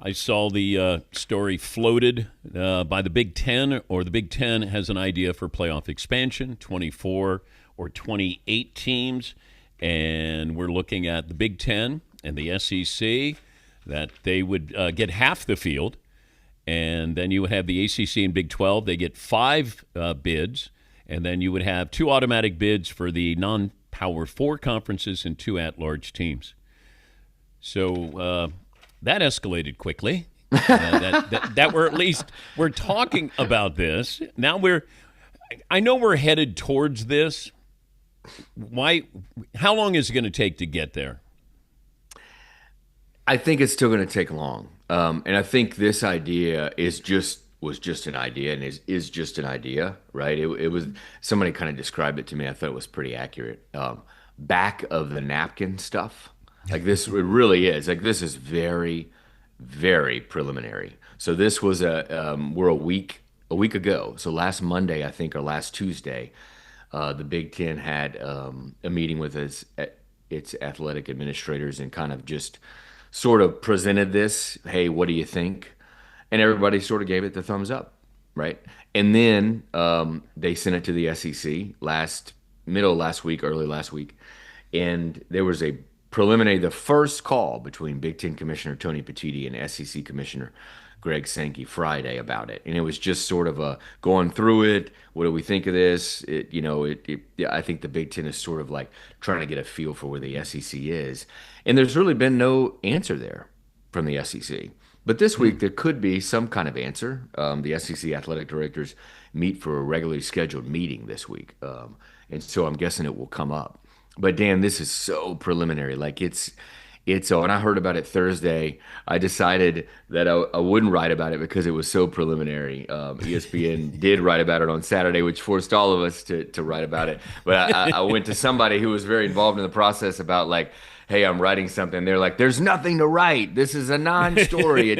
I saw the story floated by the Big Ten, or the Big Ten has an idea for playoff expansion, 24 or 28 teams. And we're looking at the Big Ten and the SEC, that they would get half the field. And then you would have the ACC and Big 12. They get five bids. And then you would have two automatic bids for the non-Power 4 conferences and two at-large teams. So that escalated quickly. That we're talking about this. Now I know we're headed towards this. How long is it going to take to get there? I think it's still going to take long. And I think this idea was just an idea, and is just an idea, right? It was, somebody kind of described it to me. I thought it was pretty accurate. Back of the napkin stuff. Like this, it really is. Like this is very, very preliminary. So this was we're a week ago. So last Monday, I think, or last Tuesday, the Big Ten had a meeting with its athletic administrators and kind of just sort of presented this. Hey, what do you think? And everybody sort of gave it the thumbs up, right? And then they sent it to the SEC middle of last week, early last week, and there was a preliminary, the first call between Big Ten Commissioner Tony Petitti and SEC Commissioner Greg Sankey Friday about it, and it was just sort of a going through it. What do we think of this? I think the Big Ten is sort of like trying to get a feel for where the SEC is, and there's really been no answer there from the SEC. But this week there could be some kind of answer. The SEC athletic directors meet for a regularly scheduled meeting this week, and so I'm guessing it will come up. But Dan, this is so preliminary. Like it's when I heard about it Thursday, I decided that I wouldn't write about it because it was so preliminary. ESPN did write about it on Saturday, which forced all of us to write about it. But I went to somebody who was very involved in the process about like, hey, I'm writing something. They're like, there's nothing to write. This is a non-story.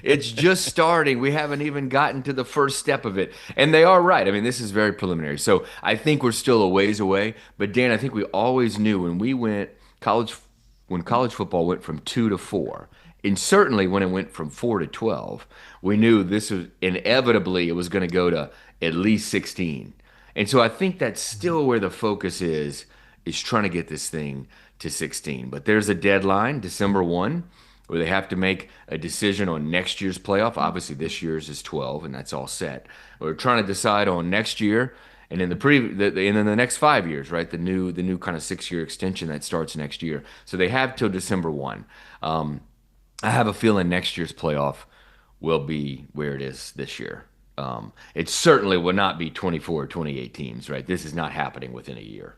It's just starting. We haven't even gotten to the first step of it. And they are right. I mean, this is very preliminary. So I think we're still a ways away. But Dan, I think we always knew when college football went from 2 to 4, and certainly when it went from 4 to 12, we knew this was inevitably it was going to go to at least 16. And so I think that's still where the focus is trying to get this thing to 16. But there's a deadline, December 1, where they have to make a decision on next year's playoff. Obviously, this year's is 12, and that's all set. We're trying to decide on next year, and in and then the next 5 years, right? The new kind of 6-year extension that starts next year. So they have till December 1. I have a feeling next year's playoff will be where it is this year. It certainly will not be 24 or 28 teams, right? This is not happening within a year.